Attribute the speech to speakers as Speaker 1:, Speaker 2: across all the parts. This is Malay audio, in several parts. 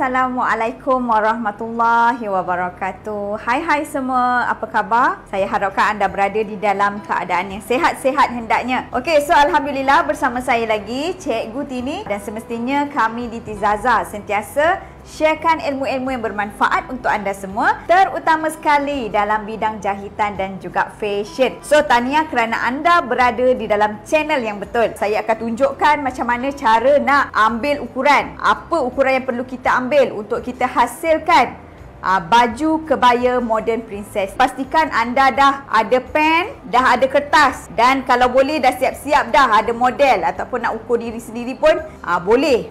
Speaker 1: Assalamualaikum warahmatullahi wabarakatuh. Hai semua, apa khabar? Saya harapkan anda berada di dalam keadaan yang sehat-sehat hendaknya. Okey, so alhamdulillah bersama saya lagi Cikgu Tini, dan semestinya kami di Tizaza sentiasa sharekan ilmu-ilmu yang bermanfaat untuk anda semua, terutama sekali dalam bidang jahitan dan juga fashion. So tahniah kerana anda berada di dalam channel yang betul. Saya akan tunjukkan macam mana cara nak ambil ukuran. Apa ukuran yang perlu kita ambil untuk kita hasilkan baju kebaya modern princess. Pastikan anda dah ada pen, dah ada kertas, dan kalau boleh dah siap-siap dah ada model ataupun nak ukur diri sendiri pun boleh.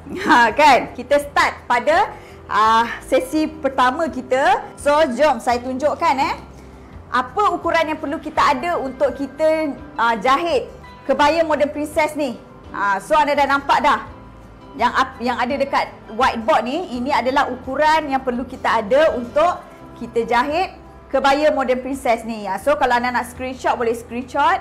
Speaker 1: Kan? Kita start pada sesi pertama kita. So jom saya tunjukkan apa ukuran yang perlu kita ada untuk kita jahit kebaya modern princess ni. So anda dah nampak dah yang ada dekat whiteboard ni. Ini adalah ukuran yang perlu kita ada untuk kita jahit kebaya modern princess ni. So kalau anda nak screenshot, boleh screenshot.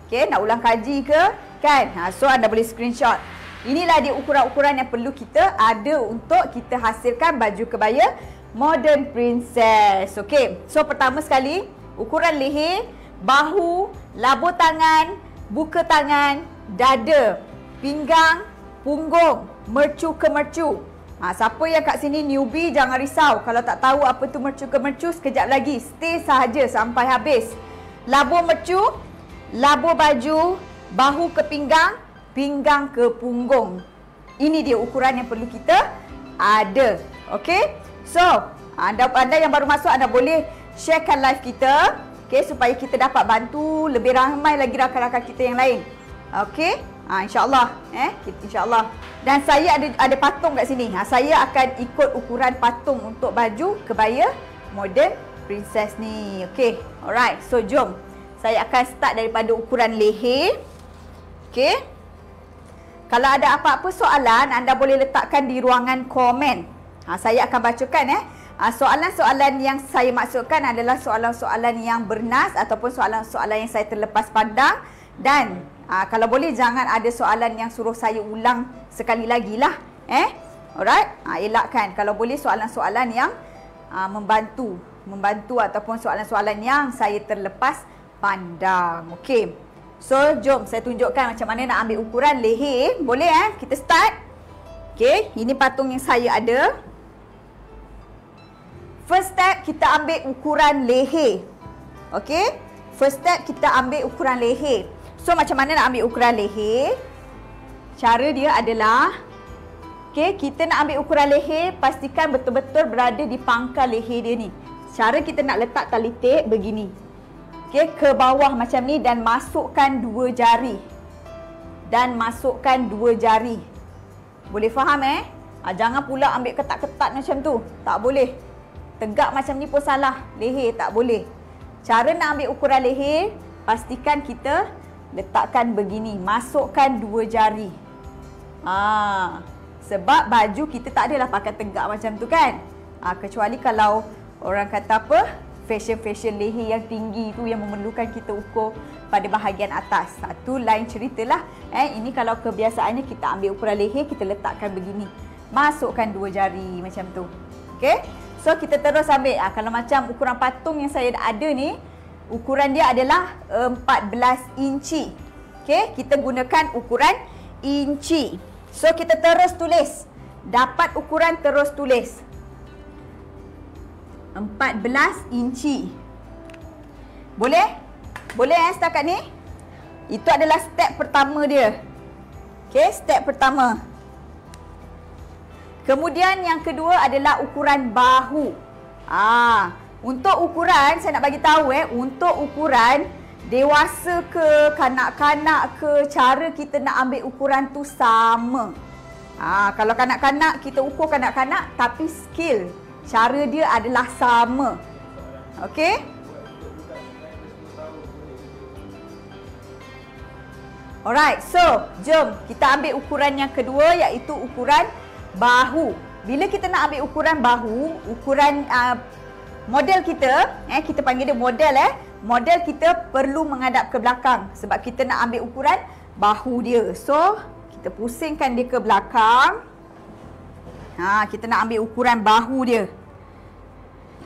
Speaker 1: Okay, nak ulang kaji ke kan? So anda boleh screenshot. Inilah dia ukuran-ukuran yang perlu kita ada untuk kita hasilkan baju kebaya modern princess. Okay, so pertama sekali ukuran leher, bahu, labur tangan, buka tangan, dada, pinggang, punggung, mercu ke mercu. Siapa yang kat sini newbie jangan risau. Kalau tak tahu apa tu mercu ke mercu, sekejap lagi stay sahaja sampai habis. Labur mercu, labur baju, bahu ke pinggang, pinggang ke punggung. Ini dia ukuran yang perlu kita ada. Okey? So, anda yang baru masuk, anda boleh sharekan live kita, okey, supaya kita dapat bantu lebih ramai lagi rakan-rakan kita yang lain. Okey? InsyaAllah InsyaAllah. Dan saya ada patung kat sini. Saya akan ikut ukuran patung untuk baju kebaya modern princess ni. Okey, alright. So jom, saya akan start daripada ukuran leher. Okey, kalau ada apa-apa soalan, anda boleh letakkan di ruangan komen. Saya akan bacakan soalan-soalan yang saya maksudkan adalah soalan-soalan yang bernas ataupun soalan-soalan yang saya terlepas pandang. Dan kalau boleh jangan ada soalan yang suruh saya ulang sekali lagi lah. Alright, elakkan. Kalau boleh soalan-soalan yang membantu ataupun soalan-soalan yang saya terlepas pandang. Okey, so jom saya tunjukkan macam mana nak ambil ukuran leher. Boleh kita start. Okey, ini patung yang saya ada. First step kita ambil ukuran leher. Okey, first step kita ambil ukuran leher. So macam mana nak ambil ukuran leher? Cara dia adalah, okey, kita nak ambil ukuran leher, pastikan betul-betul berada di pangkal leher dia ni. Cara kita nak letak tali tape begini. Okey, ke bawah macam ni dan masukkan dua jari. Boleh faham jangan pula ambil ketat-ketat macam tu. Tak boleh. Tegak macam ni pun salah. Leher tak boleh. Cara nak ambil ukuran leher, pastikan kita letakkan begini, masukkan dua jari. Sebab baju kita tak adalah pakai tegak macam tu kan. Kecuali kalau orang kata apa, fashion leher yang tinggi tu yang memerlukan kita ukur pada bahagian atas. Tu lain ceritalah. Ini kalau kebiasaannya kita ambil ukuran leher, kita letakkan begini, masukkan dua jari macam tu. Okey, so kita terus ambil. Kalau macam ukuran patung yang saya ada ni, ukuran dia adalah 14 inci. Okey, kita gunakan ukuran inci. So kita terus tulis. Dapat ukuran terus tulis. 14 inci. Boleh? Boleh setakat ni? Itu adalah step pertama dia. Okey, step pertama. Kemudian yang kedua adalah ukuran bahu. Untuk ukuran, saya nak bagi tahu untuk ukuran dewasa ke, kanak-kanak ke, cara kita nak ambil ukuran tu sama. Kalau kanak-kanak, kita ukur kanak-kanak, tapi skill, cara dia adalah sama. Okey? Alright, so jom kita ambil ukuran yang kedua, iaitu ukuran bahu. Bila kita nak ambil ukuran bahu, ukuran model kita, kita panggil dia model model kita perlu menghadap ke belakang sebab kita nak ambil ukuran bahu dia. So, kita pusingkan dia ke belakang. Kita nak ambil ukuran bahu dia.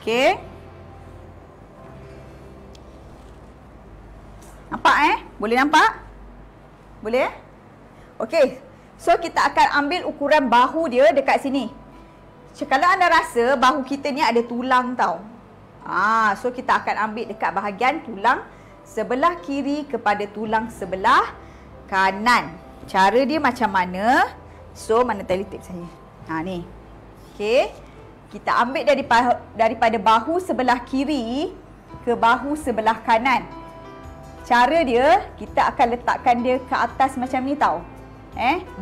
Speaker 1: Okey. Nampak Boleh nampak? Boleh? Okey. So kita akan ambil ukuran bahu dia dekat sini. Kalau anda rasa bahu kita ni ada tulang tau. So kita akan ambil dekat bahagian tulang sebelah kiri kepada tulang sebelah kanan. Cara dia macam mana? So mana tali tip saya? Ni. Okey. Kita ambil daripada bahu sebelah kiri ke bahu sebelah kanan. Cara dia, kita akan letakkan dia ke atas macam ni tau.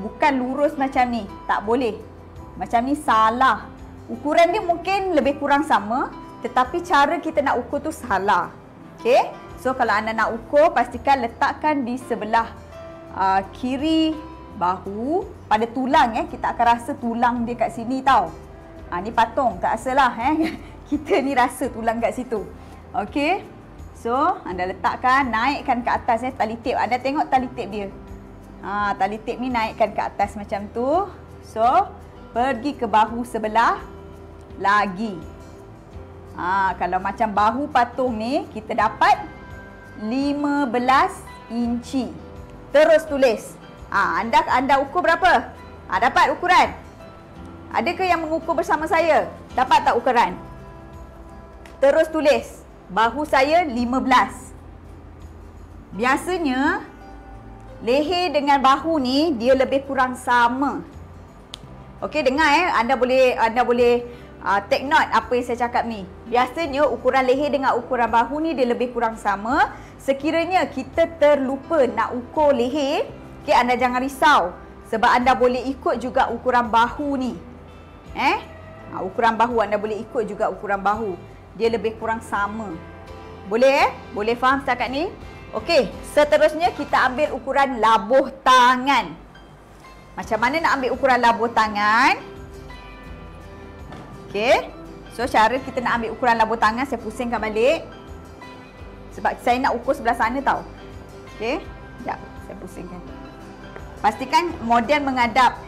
Speaker 1: Bukan lurus macam ni. Tak boleh. Macam ni salah. Ukuran dia mungkin lebih kurang sama, tetapi cara kita nak ukur tu salah. Okey. So kalau anda nak ukur, pastikan letakkan di sebelah kiri bahu pada tulang. Kita akan rasa tulang dia kat sini tau. Ni patung, tak rasalah. Kita ni rasa tulang kat situ. Okey. So, anda letakkan, naikkan ke atas tali tip. Anda tengok tali tip dia. Tali tip ni naikkan ke atas macam tu. So, pergi ke bahu sebelah lagi. Kalau macam bahu patung ni, kita dapat 15 inci. Terus tulis. Anda ukur berapa? Dapat ukuran? Adakah yang mengukur bersama saya? Dapat tak ukuran? Terus tulis. Bahu saya 15. Biasanya leher dengan bahu ni dia lebih kurang sama. Okey, dengar Anda boleh take note apa yang saya cakap ni. Biasanya ukuran leher dengan ukuran bahu ni dia lebih kurang sama. Sekiranya kita terlupa nak ukur leher, okey, anda jangan risau sebab anda boleh ikut juga ukuran bahu ni. Ukuran bahu anda boleh ikut juga ukuran bahu. Dia lebih kurang sama. Boleh Boleh faham setakat ni? Okey, seterusnya kita ambil ukuran labuh tangan. Macam mana nak ambil ukuran labuh tangan? Okey. So cara kita nak ambil ukuran labuh tangan, saya pusingkan balik. Sebab saya nak ukur sebelah sana tau. Okey. Sekejap, saya pusingkan. Pastikan model menghadap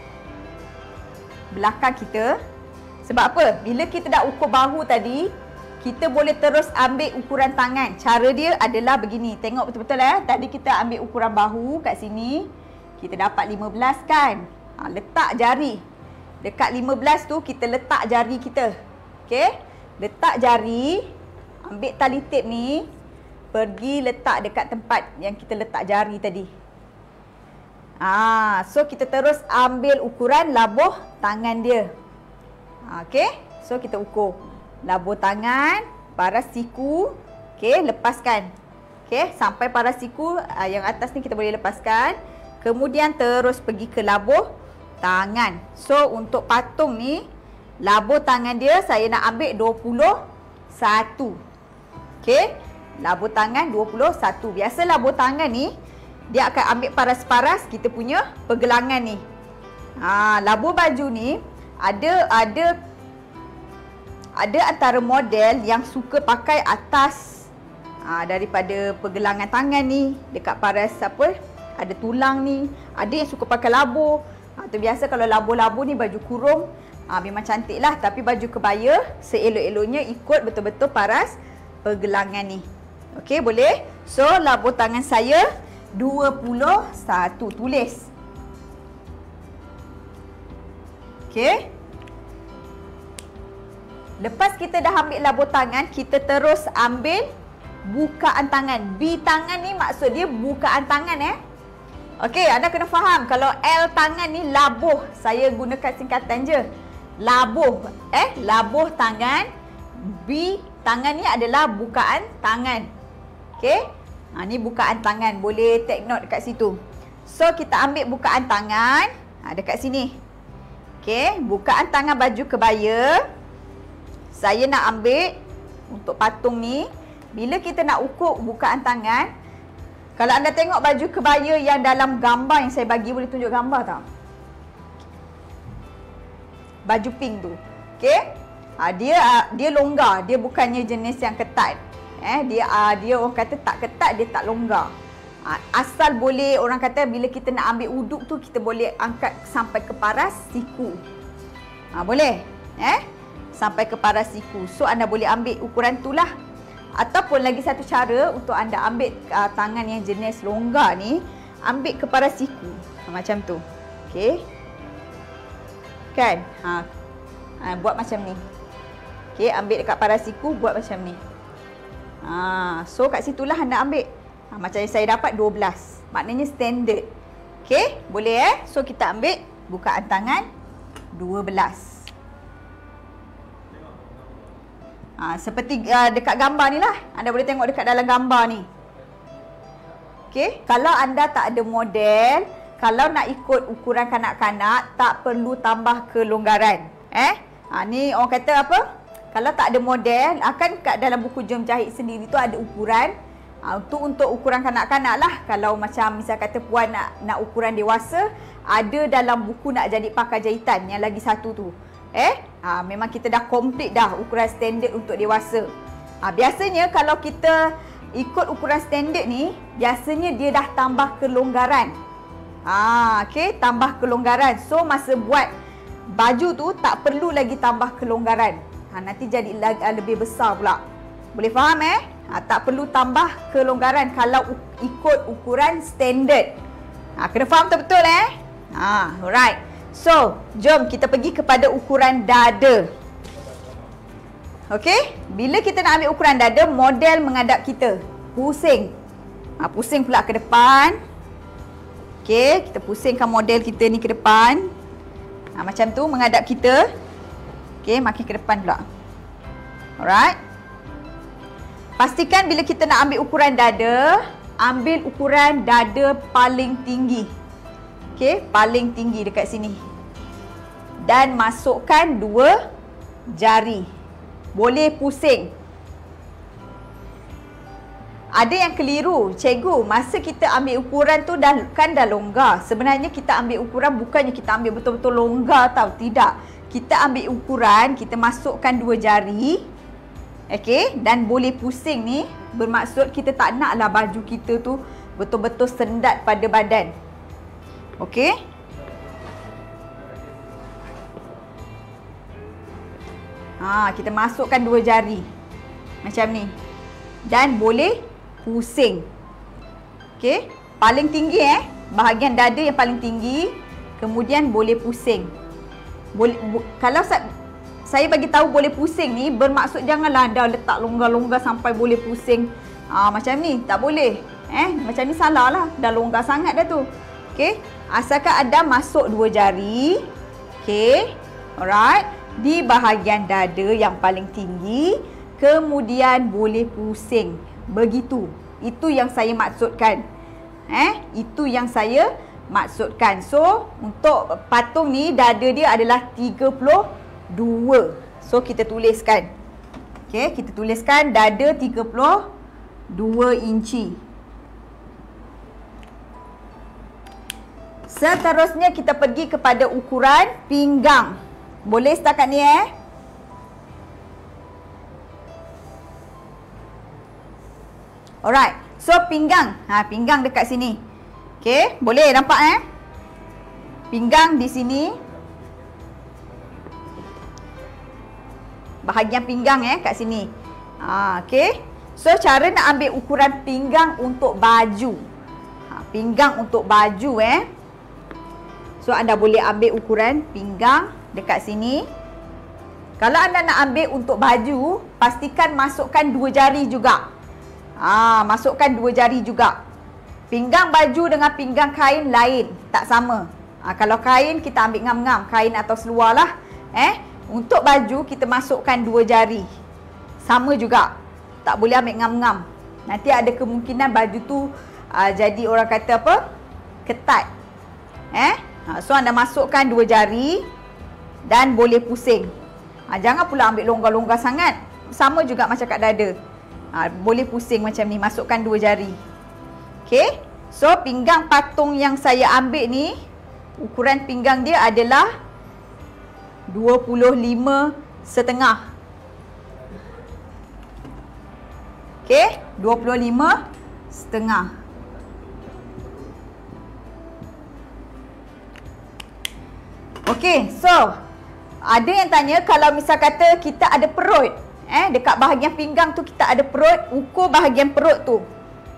Speaker 1: belakang kita. Sebab apa? Bila kita dah ukur bahu tadi, kita boleh terus ambil ukuran tangan. Cara dia adalah begini. Tengok betul-betul Tadi kita ambil ukuran bahu kat sini. Kita dapat 15 kan? Letak jari. Dekat 15 tu kita letak jari kita. Okey? Letak jari. Ambil tali tip ni. Pergi letak dekat tempat yang kita letak jari tadi. So kita terus ambil ukuran labuh tangan dia. Okey? So kita ukur labuh tangan, paras siku. Okey, lepaskan. Okey, sampai paras siku yang atas ni kita boleh lepaskan. Kemudian terus pergi ke labuh tangan. So untuk patung ni, labuh tangan dia saya nak ambil 21. Okey, labuh tangan 21. Biasa labuh tangan ni dia akan ambil paras-paras kita punya pergelangan ni. Labuh baju ni ada antara model yang suka pakai atas daripada pergelangan tangan ni, dekat paras ada tulang ni. Ada yang suka pakai labuh. Tu biasa kalau labuh-labuh ni baju kurung memang cantik lah. Tapi baju kebaya seelok-eloknya ikut betul-betul paras pergelangan ni. Okey, boleh? So labuh tangan saya 21. Tulis. Okey. Lepas kita dah ambil labuh tangan, kita terus ambil bukaan tangan. B tangan ni maksud dia bukaan tangan Okey, anda kena faham kalau L tangan ni labuh. Saya gunakan singkatan je. Labuh, labuh tangan. B tangan ni adalah bukaan tangan. Okey? Ni bukaan tangan. Boleh take note dekat situ. So kita ambil bukaan tangan dekat sini. Okey, bukaan tangan baju kebaya. Saya nak ambil untuk patung ni. Bila kita nak ukur bukaan tangan, kalau anda tengok baju kebaya yang dalam gambar yang saya bagi, boleh tunjuk gambar tak? Baju pink tu. Okey? Dia longgar, dia bukannya jenis yang ketat. Dia orang kata tak ketat, dia tak longgar. Asal boleh orang kata bila kita nak ambil uduk tu, kita boleh angkat sampai ke paras siku. Boleh? Sampai ke paras siku. So anda boleh ambil ukuran tu lah. Ataupun lagi satu cara untuk anda ambil tangan yang jenis longgar ni, ambil ke paras siku. Macam tu. Okey. Kan? Buat macam ni. Okey, ambil dekat paras siku, buat macam ni. So kat situlah anda ambil. Macam yang saya dapat 12. Maknanya standard. Okey, boleh So kita ambil bukaan tangan 12. Seperti dekat gambar ni lah. Anda boleh tengok dekat dalam gambar ni. Okey, kalau anda tak ada model, kalau nak ikut ukuran kanak-kanak, tak perlu tambah kelonggaran. Ni orang kata apa? Kalau tak ada model, akan kat dalam buku Jom Jahit sendiri tu ada ukuran. Untuk ukuran kanak-kanak lah. Kalau macam misal kata puan nak ukuran dewasa, ada dalam buku nak jadi pakar jahitan yang lagi satu tu. Memang kita dah komplit dah ukuran standard untuk dewasa. Biasanya kalau kita ikut ukuran standard ni, biasanya dia dah tambah kelonggaran. Okey, tambah kelonggaran. So masa buat baju tu tak perlu lagi tambah kelonggaran. Nanti jadi lebih besar pula. Boleh faham tak perlu tambah kelonggaran kalau ikut ukuran standard. Kena faham betul-betul alright. So, jom kita pergi kepada ukuran dada. Okey, bila kita nak ambil ukuran dada, model menghadap kita. Pusing. Pusing pula ke depan. Okey, kita pusingkan model kita ni ke depan. Macam tu menghadap kita. Okey, makin ke depan pula. Alright. Pastikan bila kita nak ambil ukuran dada, ambil ukuran dada paling tinggi. Okey, paling tinggi dekat sini. Dan masukkan 2 jari. Boleh pusing. Ada yang keliru, cikgu, masa kita ambil ukuran tu dah longgar. Sebenarnya kita ambil ukuran bukannya kita ambil betul-betul longgar tau, tidak. Kita ambil ukuran, kita masukkan 2 jari. Okey, dan boleh pusing ni bermaksud kita tak naklah baju kita tu betul-betul sendat pada badan. Okey. Kita masukkan 2 jari. Macam ni. Dan boleh pusing. Okey. Paling tinggi bahagian dada yang paling tinggi. Kemudian boleh pusing. Kalau saya bagi tahu boleh pusing ni, bermaksud janganlah anda letak longgar-longgar sampai boleh pusing. Macam ni. Tak boleh. Macam ni salah lah. Dah longgar sangat dah tu. Okey. Asalkan anda masuk 2 jari. Okey. Alright. Di bahagian dada yang paling tinggi. Kemudian boleh pusing. Begitu. Itu yang saya maksudkan. Itu yang saya maksudkan. So, untuk patung ni, dada dia adalah 32. So, kita tuliskan. Okey, kita tuliskan dada 32 inci. Seterusnya kita pergi kepada ukuran pinggang. Boleh setakat ni Alright. So pinggang. Pinggang dekat sini. Okey, boleh nampak Pinggang di sini. Bahagian pinggang kat sini. Okey. So cara nak ambil ukuran pinggang untuk baju. Pinggang untuk baju So anda boleh ambil ukuran pinggang dekat sini. Kalau anda nak ambil untuk baju, pastikan masukkan 2 jari juga. Masukkan 2 jari juga. Pinggang baju dengan pinggang kain lain, tak sama. Kalau kain kita ambil ngam-ngam, kain atau seluar lah. Untuk baju kita masukkan 2 jari. Sama juga. Tak boleh ambil ngam-ngam. Nanti ada kemungkinan baju tu jadi orang kata apa? Ketat. So anda masukkan 2 jari. Dan boleh pusing. Jangan pula ambil longgar-longgar sangat. Sama juga macam kat dada. Boleh pusing macam ni. Masukkan 2 jari. Okey. So pinggang patung yang saya ambil ni, ukuran pinggang dia adalah 25 setengah. Okey. 25 setengah. Okey. So Ada yang tanya kalau misal kata kita ada perut, dekat bahagian pinggang tu kita ada perut, ukur bahagian perut tu.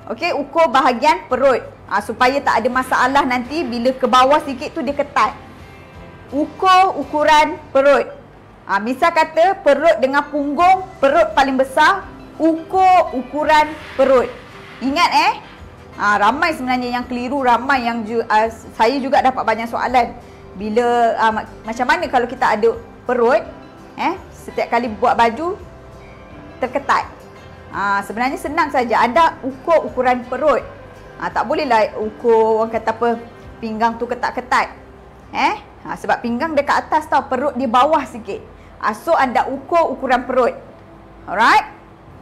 Speaker 1: Okey, ukur bahagian perut. Supaya tak ada masalah nanti bila ke bawah sikit tu dia ketat. Ukur ukuran perut. Misal kata perut dengan punggung, perut paling besar, ukur ukuran perut. Ingat ramai sebenarnya yang keliru, ramai yang saya juga dapat banyak soalan. Bila macam mana kalau kita ada perut, setiap kali buat baju terketat. Sebenarnya senang saja, anda ukur ukuran perut. Tak bolehlah ukur orang kata apa pinggang tu ketat-ketat. Sebab pinggang dekat atas tau, perut di bawah sikit. So anda ukur ukuran perut. Alright?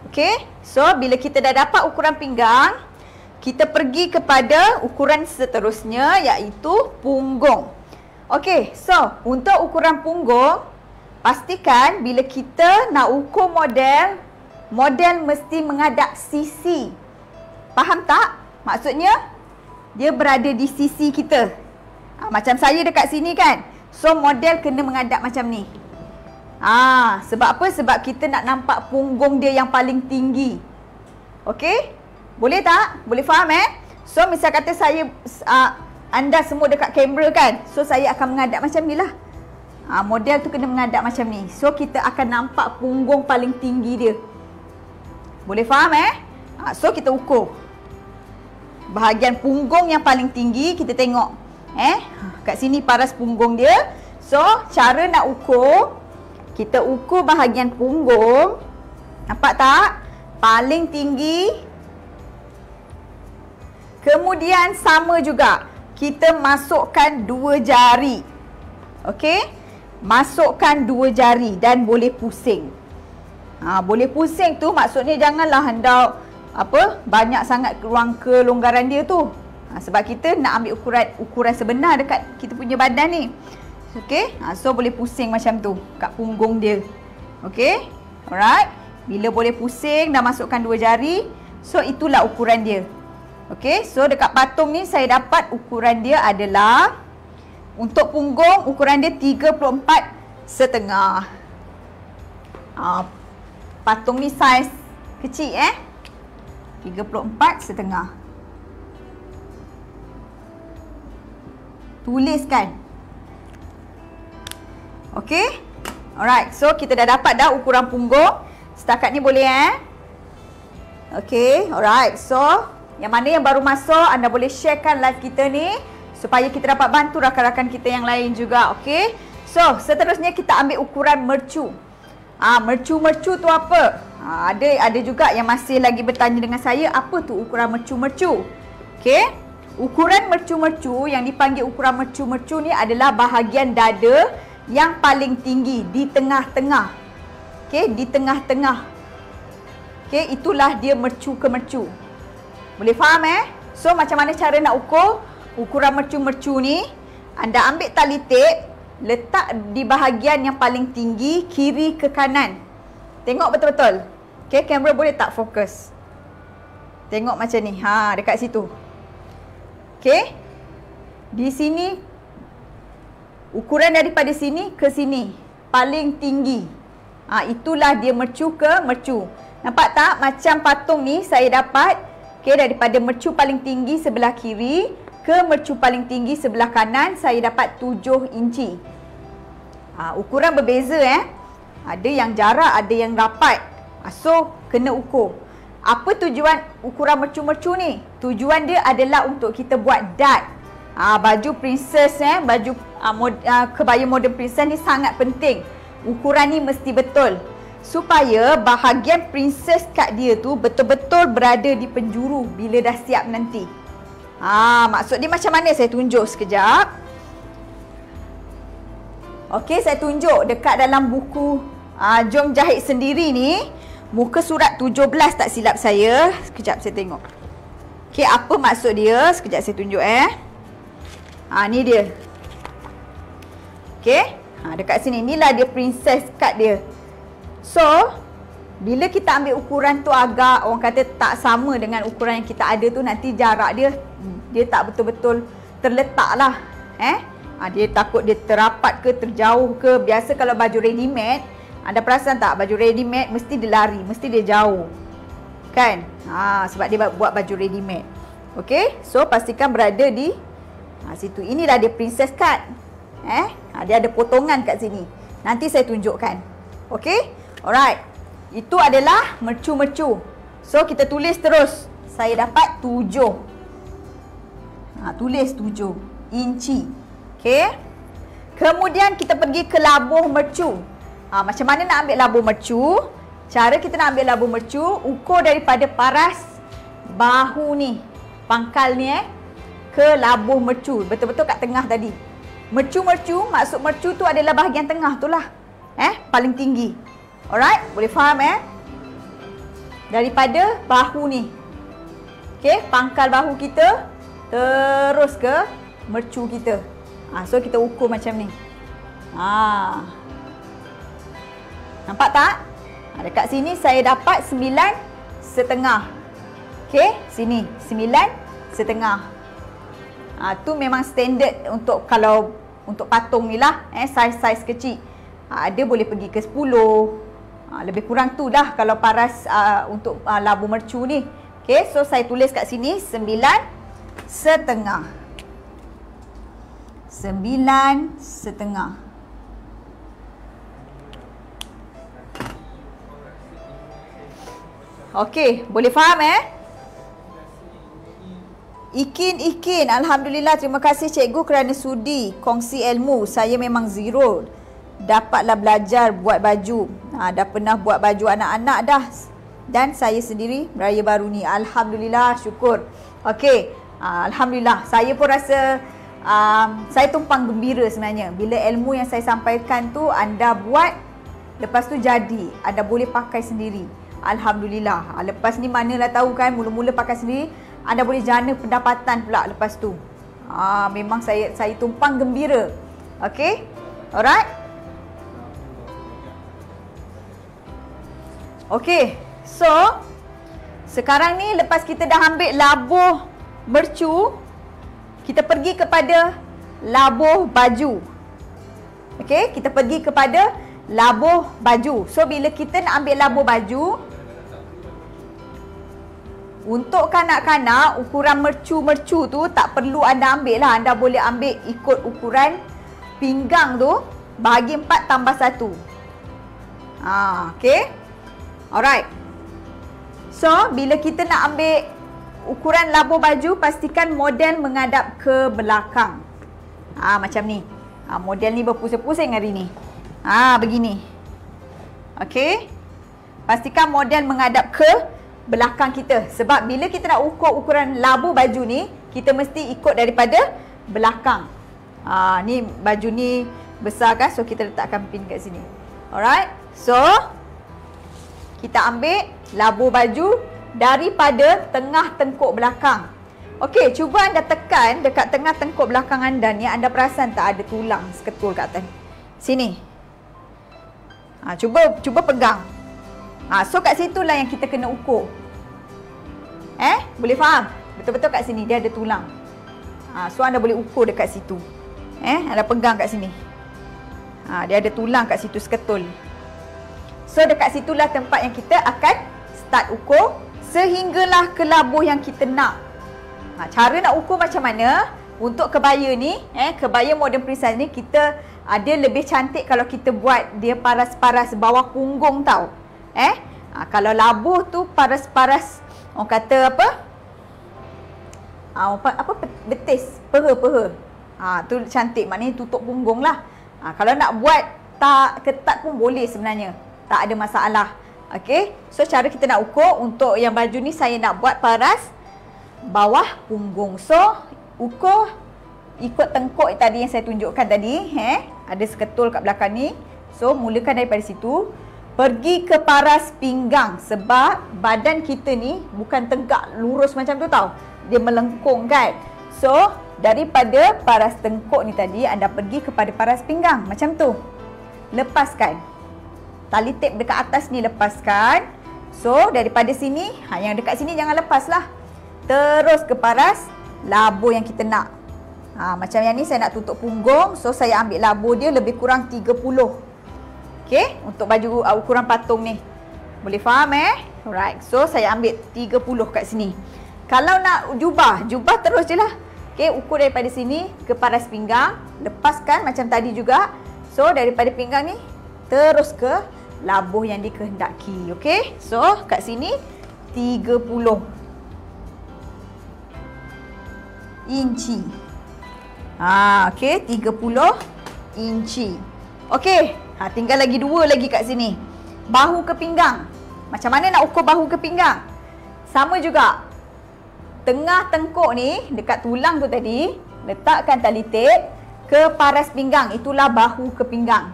Speaker 1: Okay, so bila kita dah dapat ukuran pinggang, kita pergi kepada ukuran seterusnya iaitu punggung. Okay, so untuk ukuran punggung, pastikan bila kita nak ukur model mesti menghadap sisi. Faham tak? Maksudnya dia berada di sisi kita. Macam saya dekat sini kan. So model kena menghadap macam ni. Sebab apa? Sebab kita nak nampak punggung dia yang paling tinggi. Okey? Boleh tak? Boleh faham So misal kata saya anda semua dekat kamera kan. So saya akan menghadap macam ni lah. Model tu kena menghadap macam ni. So kita akan nampak punggung paling tinggi dia. Boleh faham So kita ukur bahagian punggung yang paling tinggi. Kita tengok kat sini paras punggung dia. So cara nak ukur, kita ukur bahagian punggung. Nampak tak? Paling tinggi. Kemudian sama juga, kita masukkan 2 jari. Okey? Masukkan 2 jari dan boleh pusing. Boleh pusing tu maksudnya janganlah anda banyak sangat ruang kelonggaran dia tu. Sebab kita nak ambil ukuran sebenar dekat kita punya badan ni. Okey? So boleh pusing macam tu kat punggung dia. Okey? Alright? Bila boleh pusing dah masukkan 2 jari, so itulah ukuran dia. Okey? So dekat patung ni saya dapat ukuran dia adalah, untuk punggung ukuran dia 34.5. Patung ni saiz kecil 34.5. Tuliskan. Okey? Alright, so kita dah dapat dah ukuran punggung. Setakat ni boleh Okey, alright. So yang mana yang baru masuk, anda boleh sharekan live kita ni supaya kita dapat bantu rakan-rakan kita yang lain juga. Okey? So seterusnya kita ambil ukuran mercu. Mercu-mercu tu apa? Ada juga yang masih lagi bertanya dengan saya, apa tu ukuran mercu-mercu? Okey? Ukuran mercu-mercu yang dipanggil ukuran mercu-mercu ni adalah bahagian dada yang paling tinggi di tengah-tengah. Okey, di tengah-tengah. Okey, itulah dia mercu ke mercu. Boleh faham So macam mana cara nak ukur ukuran mercu-mercu ni? Anda ambil tali tip, letak di bahagian yang paling tinggi, kiri ke kanan. Tengok betul-betul. Okey, kamera boleh tak fokus? Tengok macam ni. Dekat situ. Okey. Di sini, ukuran daripada sini ke sini paling tinggi. Itulah dia mercu ke mercu. Nampak tak? Macam patung ni saya dapat, daripada mercu paling tinggi sebelah kiri ke mercu paling tinggi sebelah kanan, saya dapat 7 inci. Ukuran berbeza Ada yang jarak, ada yang rapat. So kena ukur. Apa tujuan ukuran mercu-mercu ni? Tujuan dia adalah untuk kita buat dart. Baju princess baju kebaya modern princess ni sangat penting. Ukuran ni mesti betul supaya bahagian princess kat dia tu betul-betul berada di penjuru bila dah siap nanti. Maksud dia macam mana? Saya tunjuk sekejap. Okey, saya tunjuk dekat dalam buku Jom Jahit Sendiri ni, muka surat 17 tak silap saya. Sekejap saya tengok. Okey, apa maksud dia? Sekejap saya tunjuk ni dia. Okey, dekat sini inilah dia princess cut dia. So, bila kita ambil ukuran tu agak orang kata tak sama dengan ukuran yang kita ada tu, nanti jarak dia tak betul-betul terletak lah. Dia takut dia terapat ke, terjauh ke. Biasa kalau baju ready made, anda perasan tak, baju ready made mesti dia lari, mesti dia jauh. Kan? Sebab dia buat baju ready made. Okey, so pastikan berada di situ. Inilah dia princess cut. Dia ada potongan kat sini. Nanti saya tunjukkan. Okey? Alright. Itu adalah mercu-mercu. So kita tulis terus. Saya dapat 7. Tulis 7 inci. Okey. Kemudian kita pergi ke labuh mercu. Macam mana nak ambil labuh mercu? Cara kita nak ambil labuh mercu, ukur daripada paras bahu ni, pangkal ni ke labuh mercu. Betul-betul kat tengah tadi. Mercu-mercu, maksud mercu tu adalah bahagian tengah tu lah. Paling tinggi. Alright? Boleh faham daripada bahu ni. Okey, pangkal bahu kita terus ke mercu kita. So kita ukur macam ni. Nampak tak? Dekat sini saya dapat 9,5. Okey, sini 9,5. Tu memang standard untuk kalau untuk patung ni lah, saiz-saiz kecil. Ada boleh pergi ke 10. Lebih kurang tu dah kalau paras untuk labu mercu ni. Okey, so saya tulis kat sini 9,5. 9,5. Okey, boleh faham Ikin. Alhamdulillah, terima kasih cikgu kerana sudi kongsi ilmu. Saya memang zero. Dapatlah belajar buat baju. Dah pernah buat baju anak-anak dah. Dan saya sendiri beraya baru ni. Alhamdulillah, syukur. Okey, alhamdulillah. Saya pun rasa saya tumpang gembira sebenarnya. Bila ilmu yang saya sampaikan tu anda buat, lepas tu jadi. Anda boleh pakai sendiri. Alhamdulillah. Lepas ni manalah tahu kan, mula-mula pakai sendiri, anda boleh jana pendapatan pula lepas tu. Memang saya tumpang gembira. Okey? Alright? Okey. So, sekarang ni lepas kita dah ambil labuh mercu, kita pergi kepada labuh baju. Okey? Kita pergi kepada labuh baju. So, bila kita nak ambil labuh baju, untuk kanak-kanak, ukuran mercu-mercu tu tak perlu anda ambil lah. Anda boleh ambil ikut ukuran pinggang tu, bahagi 4 tambah 1. Okay. Alright. So, bila kita nak ambil ukuran labuh baju, pastikan model menghadap ke belakang. Macam ni. Model ni berpusing-pusing hari ni. Begini. Okay. Pastikan model menghadap ke belakang kita. Sebab bila kita nak ukur ukuran labuh baju ni, kita mesti ikut daripada belakang. Ni baju ni besar kan, so kita letakkan pin kat sini. Alright. So, kita ambil labuh baju daripada tengah tengkuk belakang. Okey, cuba anda tekan dekat tengah tengkuk belakang anda ni, anda perasan tak ada tulang seketul kat atas sini. Cuba pegang. So kat situlah yang kita kena ukur. Boleh faham? Betul-betul kat sini dia ada tulang. So anda boleh ukur dekat situ. Anda pegang kat sini. Dia ada tulang kat situ seketul. So dekat situlah tempat yang kita akan start ukur sehinggalah ke labuh yang kita nak. Cara nak ukur macam mana? Untuk kebaya ni, kebaya modern princess ni, kita ada lebih cantik kalau kita buat dia paras-paras bawah punggung tau. Kalau labuh tu paras-paras, orang kata apa? Betis, peha-peha. Tu cantik, maknanya tutup punggung lah. Kalau nak buat tak ketat pun boleh sebenarnya. Tak ada masalah. Okey. So cara kita nak ukur untuk yang baju ni, saya nak buat paras bawah punggung. So ukur ikut tengkuk tadi yang saya tunjukkan tadi. Ada seketul kat belakang ni. So mulakan daripada situ. Pergi ke paras pinggang. Sebab badan kita ni bukan tegak lurus macam tu tau. Dia melengkung kan. So daripada paras tengkuk ni tadi, anda pergi kepada paras pinggang. Macam tu. Lepaskan. Tali tape dekat atas ni lepaskan. So daripada sini, yang dekat sini jangan lepas lah. Terus ke paras labuh yang kita nak. Macam yang ni saya nak tutup punggung. So saya ambil labur dia lebih kurang 30. Okey, untuk baju ukuran patung ni. Boleh faham Alright. So saya ambil 30 kat sini. Kalau nak jubah terus je lah. Okey, ukur daripada sini ke paras pinggang, lepaskan macam tadi juga. So daripada pinggang ni terus ke labuh yang dikehendaki. Okey. So kat sini 30 inci. Okey, 30 inci. Okey, tinggal lagi 2 lagi kat sini. Bahu ke pinggang. Macam mana nak ukur bahu ke pinggang? Sama juga. Tengah tengkuk ni, dekat tulang tu tadi, letakkan tali tip ke paras pinggang. Itulah bahu ke pinggang.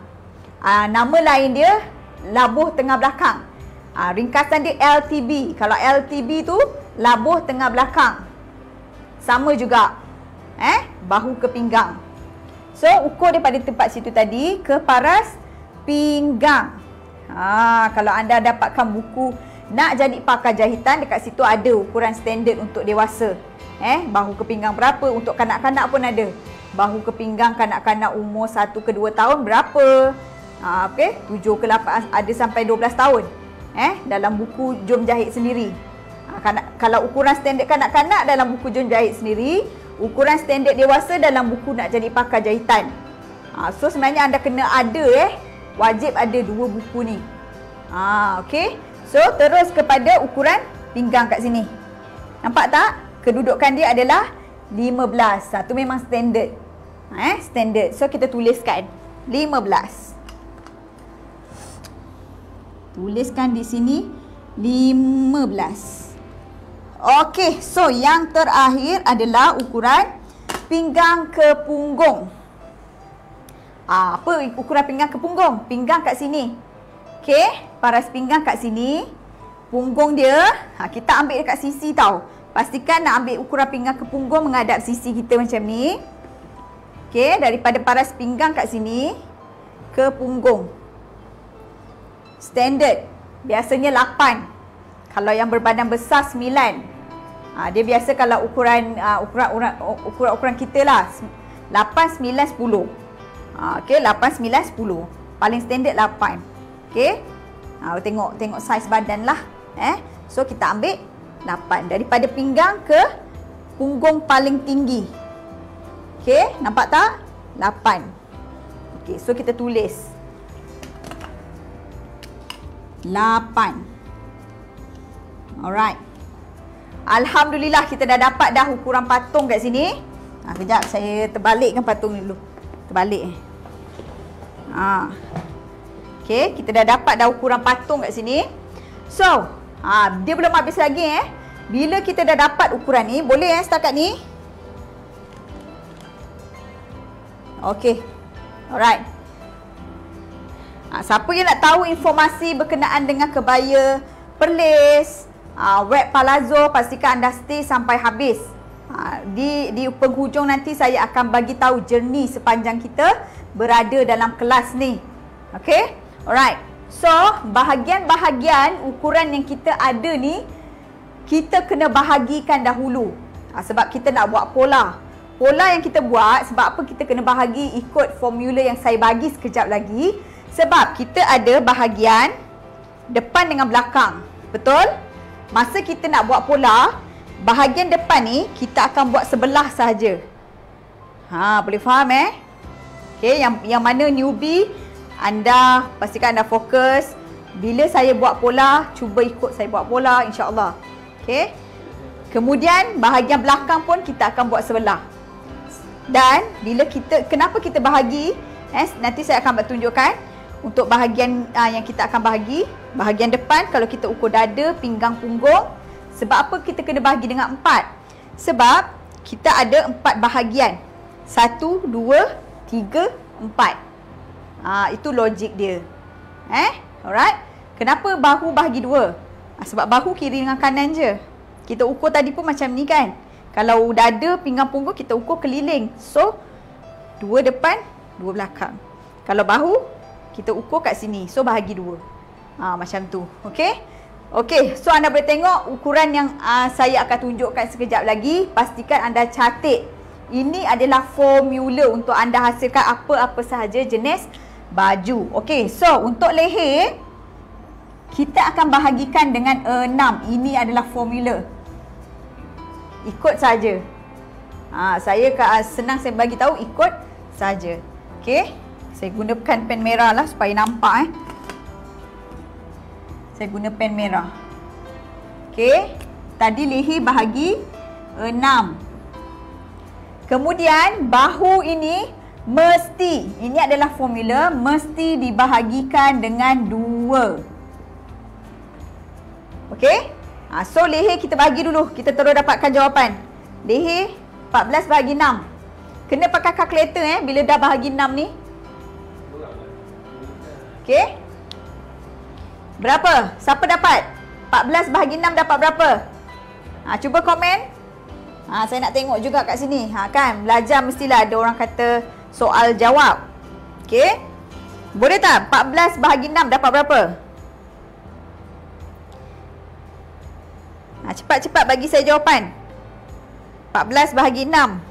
Speaker 1: Nama lain dia labuh tengah belakang. Ringkasan dia LTB. Kalau LTB tu labuh tengah belakang. Sama juga. Bahu ke pinggang. So ukur daripada tempat situ tadi ke paras pinggang. Kalau anda dapatkan buku nak jadi pakar jahitan, dekat situ ada ukuran standard untuk dewasa. Bahu ke pinggang berapa, untuk kanak-kanak pun ada. Bahu ke pinggang kanak-kanak umur 1 ke 2 tahun berapa. Okey, 7 ke 8, ada sampai 12 tahun. Dalam buku Jom Jahit sendiri. Kalau ukuran standard kanak-kanak dalam buku Jom Jahit sendiri, ukuran standard dewasa dalam buku Nak Jadi Pakar Jahitan. So sebenarnya anda kena ada wajib ada 2 buku ni. Okey. So terus kepada ukuran pinggang kat sini. Nampak tak? Kedudukan dia adalah 15. Tu memang standard. Standard. So kita tuliskan 15. Tuliskan di sini 15. Okey, so yang terakhir adalah ukuran pinggang ke punggung. Apa ukuran pinggang ke punggung? Pinggang kat sini. Okey, paras pinggang kat sini. Punggung dia, kita ambil dekat sisi tau. Pastikan nak ambil ukuran pinggang ke punggung menghadap sisi kita macam ni. Okey, daripada paras pinggang kat sini ke punggung. Standard. Biasanya 8. Kalau yang berbadan besar 9. Dia biasa kalau ukuran kita lah 8, 9, 10. Okey, 8, 9, 10. Paling standard 8. Okey. Tengok saiz badan lah. So kita ambil 8 daripada pinggang ke punggung paling tinggi. Okey, nampak tak? 8. Okey, so kita tulis 8. Alright. Alhamdulillah kita dah dapat dah ukuran patung kat sini. Kejap saya terbalikkan patung ni dulu. Terbalik. Okey, kita dah dapat dah ukuran patung kat sini. So, dia belum habis lagi Bila kita dah dapat ukuran ni, boleh setakat ni. Okey. Alright. Siapa yang nak tahu informasi berkenaan dengan kebaya perlis, web palazzo, pastikan anda stay sampai habis. Di penghujung nanti saya akan bagi tahu journey sepanjang kita berada dalam kelas ni. Okey? Alright. So, bahagian-bahagian ukuran yang kita ada ni kita kena bahagikan dahulu. Sebab kita nak buat pola. Pola yang kita buat, sebab apa kita kena bahagi ikut formula yang saya bagi sekejap lagi. Sebab kita ada bahagian depan dengan belakang. Betul? Masa kita nak buat pola, bahagian depan ni kita akan buat sebelah sahaja. Boleh faham Okey, yang mana newbie, anda pastikan anda fokus. Bila saya buat pola, cuba ikut saya buat pola, insya-Allah. Okey. Kemudian bahagian belakang pun kita akan buat sebelah. Dan bila kenapa kita bahagi? Nanti saya akan tunjukkan untuk bahagian yang kita akan bahagi. Bahagian depan kalau kita ukur dada, pinggang, punggung. Sebab apa kita kena bahagi dengan 4? Sebab kita ada 4 bahagian. 1, 2, 3, 4. Itu logik dia. Alright. Kenapa bahu bahagi 2? Sebab bahu kiri dengan kanan je. Kita ukur tadi pun macam ni kan. Kalau dada, pinggang, punggung kita ukur keliling. So 2 depan, 2 belakang. Kalau bahu kita ukur kat sini. So bahagi 2. Macam tu. Okey. Okey, so anda boleh tengok ukuran yang saya akan tunjukkan sekejap lagi. Pastikan anda catat Ini adalah formula untuk anda hasilkan apa-apa sahaja jenis baju. Okey, so untuk leher kita akan bahagikan dengan 6. Ini adalah formula. Ikut saja. Senang saya bagi tahu, ikut saja. Okey. Saya gunakan pen merah lah supaya nampak Saya guna pen merah. Okey. Tadi leher bahagi 6. Kemudian bahu ini mesti, ini adalah formula, mesti dibahagikan dengan 2. Okey? So leher kita bagi dulu, kita terus dapatkan jawapan. Leher 14 bahagi 6. Kena pakai kalkulator bila dah bahagi 6 ni. Okey? Berapa? Siapa dapat? 14 bahagi 6 dapat berapa? Cuba komen. Saya nak tengok juga kat sini. Kan belajar mestilah ada orang kata soal jawab. Okey? Boleh tak? 14 bahagi 6 dapat berapa? Cepat-cepat bagi saya jawapan. 14 bahagi 6.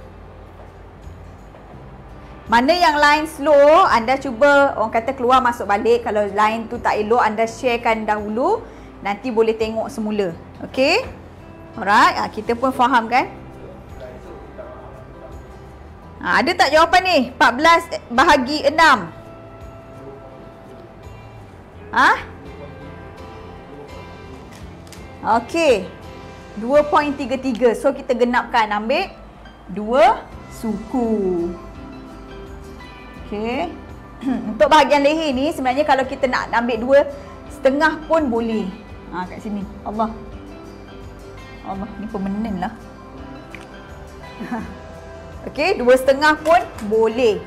Speaker 1: Mana yang line slow, anda cuba orang kata keluar masuk balik. Kalau line tu tak elok, anda sharekan dahulu. Nanti boleh tengok semula. Okey? Alright, kita pun faham kan? Ada tak jawapan ni? 14 bahagi 6. Okey. 2.33. So kita genapkan, ambil 2 suku. Okey. Untuk bahagian leher ni sebenarnya kalau kita nak ambil 2,5 pun boleh. Kat sini. Allah, ni permanen lah. Okey, 2,5 pun boleh.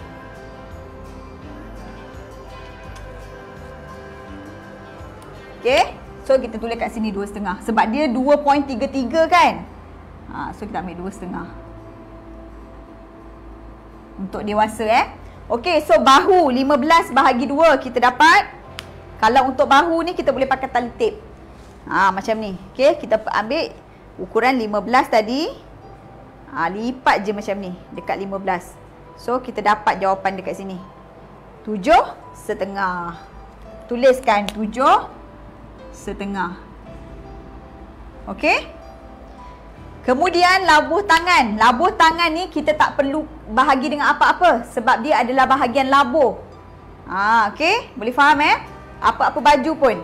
Speaker 1: Okey. So kita tulis kat sini 2,5 sebab dia 2.33 kan. So kita ambil 2,5 untuk dewasa Okey, so bahu 15 bahagi 2 kita dapat. Kalau untuk bahu ni kita boleh pakai tali tip. Macam ni. Okey, kita ambil ukuran 15 tadi. Lipat je macam ni dekat 15. So kita dapat jawapan dekat sini. 7,5. Tuliskan 7,5. Okey? Kemudian labuh tangan. Labuh tangan ni kita tak perlu bahagi dengan apa-apa sebab dia adalah bahagian labuh. Okey? Boleh faham apa-apa baju pun.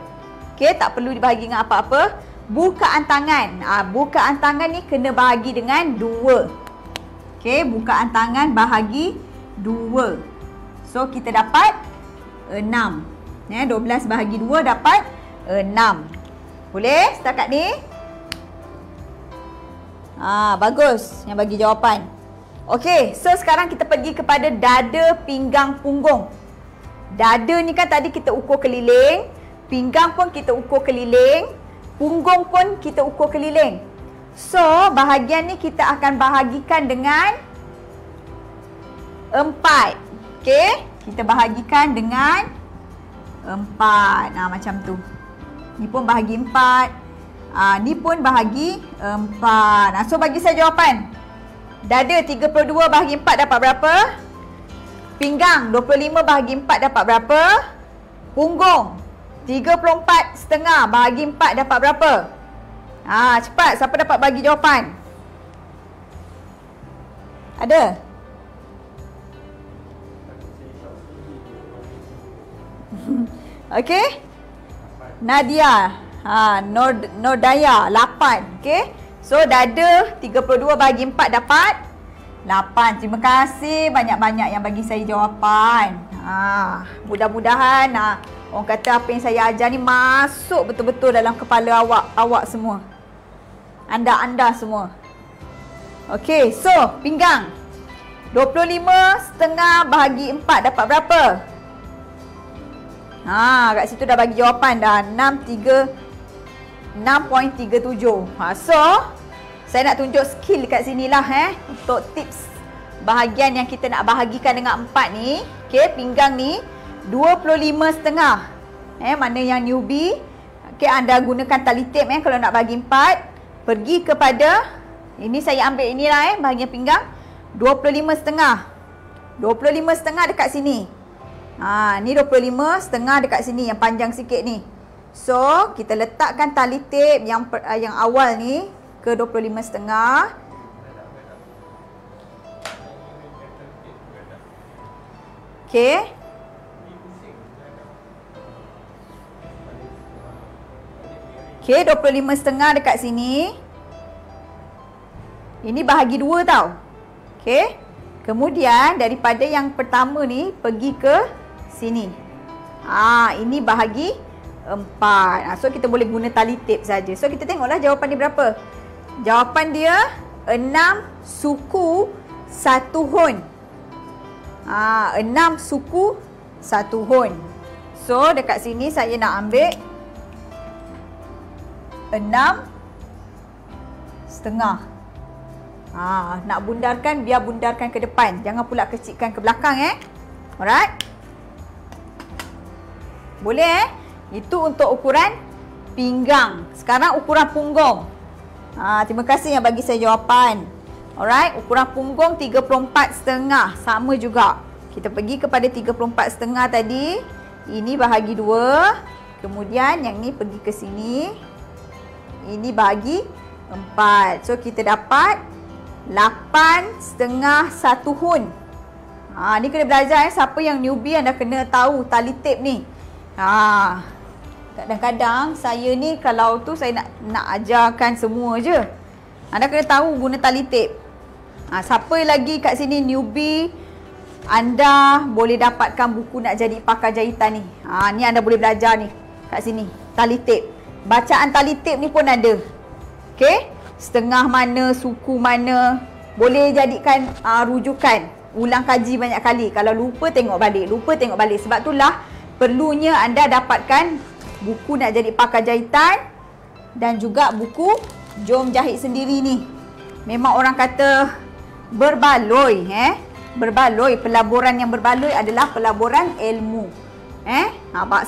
Speaker 1: Okey, tak perlu dibahagi dengan apa-apa. Bukaan tangan. Bukaan tangan ni kena bahagi dengan 2. Okey, bukaan tangan bahagi 2. So kita dapat 6. 12 bahagi 2 dapat 6. Boleh setakat ni? Bagus yang bagi jawapan. Okey, so sekarang kita pergi kepada dada, pinggang, punggung. Dada ni kan tadi kita ukur keliling, pinggang pun kita ukur keliling, punggung pun kita ukur keliling. So, bahagian ni kita akan bahagikan dengan 4. Okey, kita bahagikan dengan 4. Macam tu. Ni pun bahagi 4. Ni pun bahagi 4. So bagi saya jawapan. Dada 32 bahagi 4 dapat berapa? Pinggang 25 bahagi 4 dapat berapa? Punggung 34,5 bahagi 4 dapat berapa? Cepat, siapa dapat bagi jawapan? Ada? Okey? Nadia, Nordaya 8. Okey. So dada 32 bagi 4 dapat 8. Terima kasih banyak-banyak yang bagi saya jawapan. Mudah-mudahan orang kata apa yang saya ajar ni masuk betul-betul dalam kepala awak semua. Anda semua. Okey, so pinggang 25,5 bahagi 4 dapat berapa? Kat situ dah bagi jawapan dah. 6.37. So saya nak tunjuk skill kat sini lah untuk tips bahagian yang kita nak bahagikan dengan 4 ni. Okey, pinggang ni 25,5. Mana yang newbie, okey, anda gunakan tali tape kalau nak bagi 4. Pergi kepada, ini saya ambil inilah bahagian pinggang. 25,5. 25,5 dekat sini. Ni 25,5 dekat sini yang panjang sikit ni. So, kita letakkan tali tip yang awal ni ke 25,5. Okey. Okey, 25,5 dekat sini. Ini bahagi 2 tau. Okey. Kemudian daripada yang pertama ni pergi ke sini. Ini bahagi 4. So kita boleh guna tali tip saja. So kita tengoklah jawapan dia berapa. Jawapan dia 6 suku 1 hun. 6 suku 1 hun. So dekat sini saya nak ambil 6,5. Nak bundarkan, biar bundarkan ke depan. Jangan pula kecilkan ke belakang Alright. Boleh Itu untuk ukuran pinggang. Sekarang ukuran punggung. Terima kasih yang bagi saya jawapan. Alright, ukuran punggung 34,5. Sama juga. Kita pergi kepada 34,5 tadi. Ini bahagi 2. Kemudian yang ni pergi ke sini. Ini bahagi 4. So kita dapat 8,5 1 hun. Ni kena belajar siapa yang newbie anda kena tahu tali tip ni. Kadang-kadang saya ni kalau tu saya nak ajarkan semua je. Anda kena tahu guna tali tip. Siapa lagi kat sini newbie, anda boleh dapatkan buku nak jadi pakar jahitan ni. Ni anda boleh belajar ni kat sini tali tip. Bacaan tali tip ni pun ada. Okey? Setengah mana, suku mana, boleh jadikan rujukan. Ulang kaji banyak kali. Kalau lupa tengok balik, Sebab itulah perlunya anda dapatkan buku nak jadi pakar jahitan dan juga buku jom jahit sendiri ni. Memang orang kata berbaloi berbaloi. Pelaburan yang berbaloi adalah pelaburan ilmu.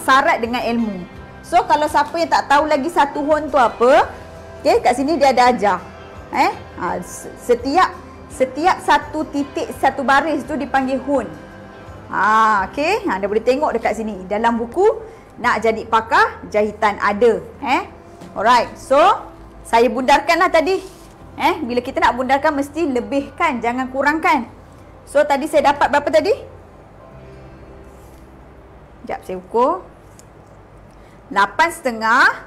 Speaker 1: Syarat dengan ilmu. So kalau siapa yang tak tahu lagi 1 hun tu apa, okey, kat sini dia ada ajar. Setiap satu titik, satu baris tu dipanggil hun. Okey, anda boleh tengok dekat sini dalam buku nak jadi pakar jahitan ada. Alright, so saya bundarkanlah tadi. Bila kita nak bundarkan mesti lebihkan, jangan kurangkan. So tadi saya dapat berapa tadi? Sekejap saya ukur. 8,5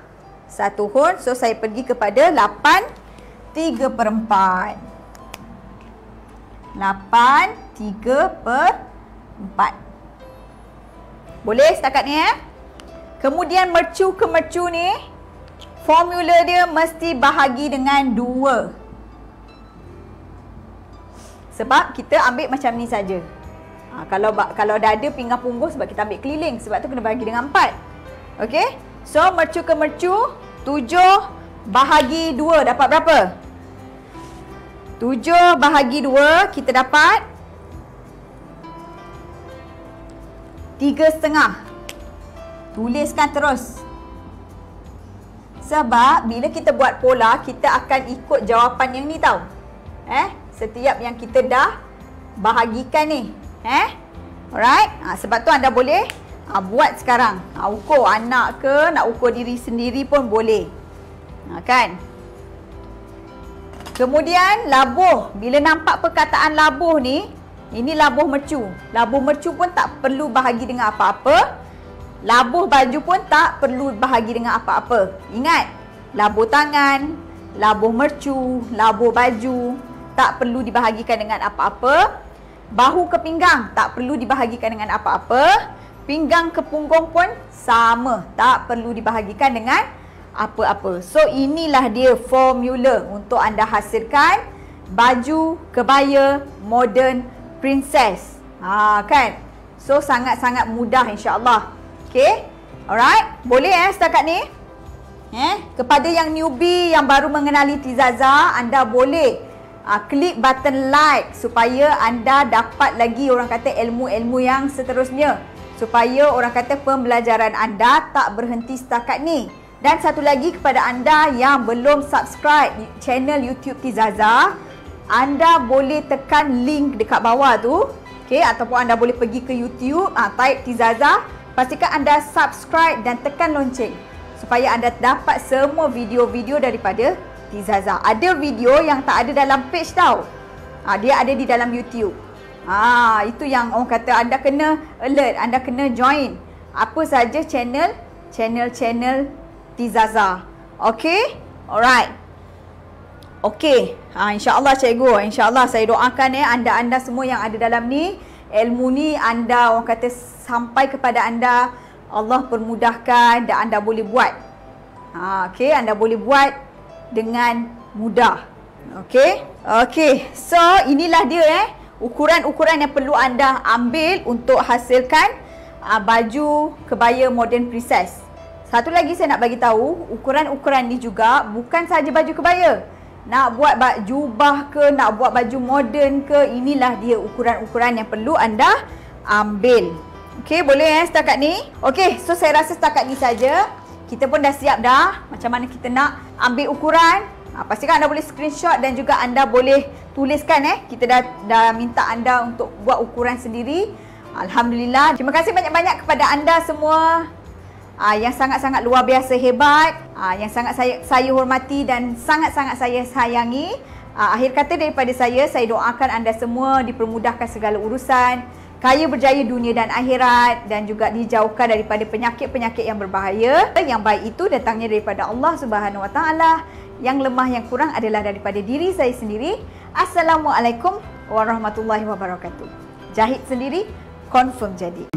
Speaker 1: 1 hun. So saya pergi kepada 8/3/4. 8/3/4. Boleh setakat ni Kemudian mercu ke mercu ni, formula dia mesti bahagi dengan 2. Sebab kita ambil macam ni saja. Kalau dah ada pinggang punggung sebab kita ambil keliling, sebab tu kena bahagi dengan 4. Okey? So mercu ke mercu, 7 bahagi 2 dapat berapa? 7 bahagi 2 kita dapat 3,5. Tuliskan terus. Sebab bila kita buat pola, kita akan ikut jawapan yang ni tau. Setiap yang kita dah bahagikan ni. Alright. Sebab tu anda boleh buat sekarang. Ukur anak ke, nak ukur diri sendiri pun boleh. Kan? Kemudian labuh. Bila nampak perkataan labuh ni, ini labuh mercu. Labuh mercu pun tak perlu bahagi dengan apa-apa. Labuh baju pun tak perlu bahagi dengan apa-apa. Ingat, labuh tangan, labuh mercu, labuh baju tak perlu dibahagikan dengan apa-apa. Bahu ke pinggang tak perlu dibahagikan dengan apa-apa. Pinggang ke punggung pun sama, tak perlu dibahagikan dengan apa-apa. So inilah dia formula untuk anda hasilkan baju kebaya moden princess. Kan? So sangat-sangat mudah insya-Allah. Okey. Alright, boleh setakat ni? Kepada yang newbie yang baru mengenali Tizaza, anda boleh klik button like supaya anda dapat lagi orang kata ilmu-ilmu yang seterusnya, supaya orang kata pembelajaran anda tak berhenti setakat ni. Dan satu lagi kepada anda yang belum subscribe channel YouTube Tizaza, anda boleh tekan link dekat bawah tu. Okay, ataupun anda boleh pergi ke YouTube, type Tizaza. Pastikan anda subscribe dan tekan lonceng supaya anda dapat semua video-video daripada Tizaza. Ada video yang tak ada dalam page tau. Dia ada di dalam YouTube. Itu yang orang kata anda kena alert, anda kena join apa saja channel Tizaza. Okay? Alright. Okay. InsyaAllah cikgu, insyaAllah saya doakan anda-anda semua yang ada dalam ni, ilmu ni anda orang kata sampai kepada anda, Allah permudahkan dan anda boleh buat. Okay, anda boleh buat dengan mudah. Okay. Okay. So inilah dia ukuran-ukuran yang perlu anda ambil untuk hasilkan baju kebaya modern princess. Satu lagi saya nak bagi tahu, ukuran-ukuran ni juga bukan sahaja baju kebaya. Nak buat jubah ke, nak buat baju moden ke, inilah dia ukuran-ukuran yang perlu anda ambil. Okey, boleh setakat ni? Okey, so saya rasa setakat ni saja. Kita pun dah siap dah macam mana kita nak ambil ukuran. Pastikan anda boleh screenshot dan juga anda boleh tuliskan Kita dah minta anda untuk buat ukuran sendiri. Alhamdulillah. Terima kasih banyak-banyak kepada anda semua. Yang sangat-sangat luar biasa hebat, yang sangat saya hormati dan sangat-sangat saya sayangi. Akhir kata daripada saya doakan anda semua dipermudahkan segala urusan, kaya berjaya dunia dan akhirat, dan juga dijauhkan daripada penyakit-penyakit yang berbahaya. Yang baik itu datangnya daripada Allah Subhanahu Wa Taala, yang lemah yang kurang adalah daripada diri saya sendiri. Assalamualaikum warahmatullahi wabarakatuh. Jahit sendiri, confirm jadi.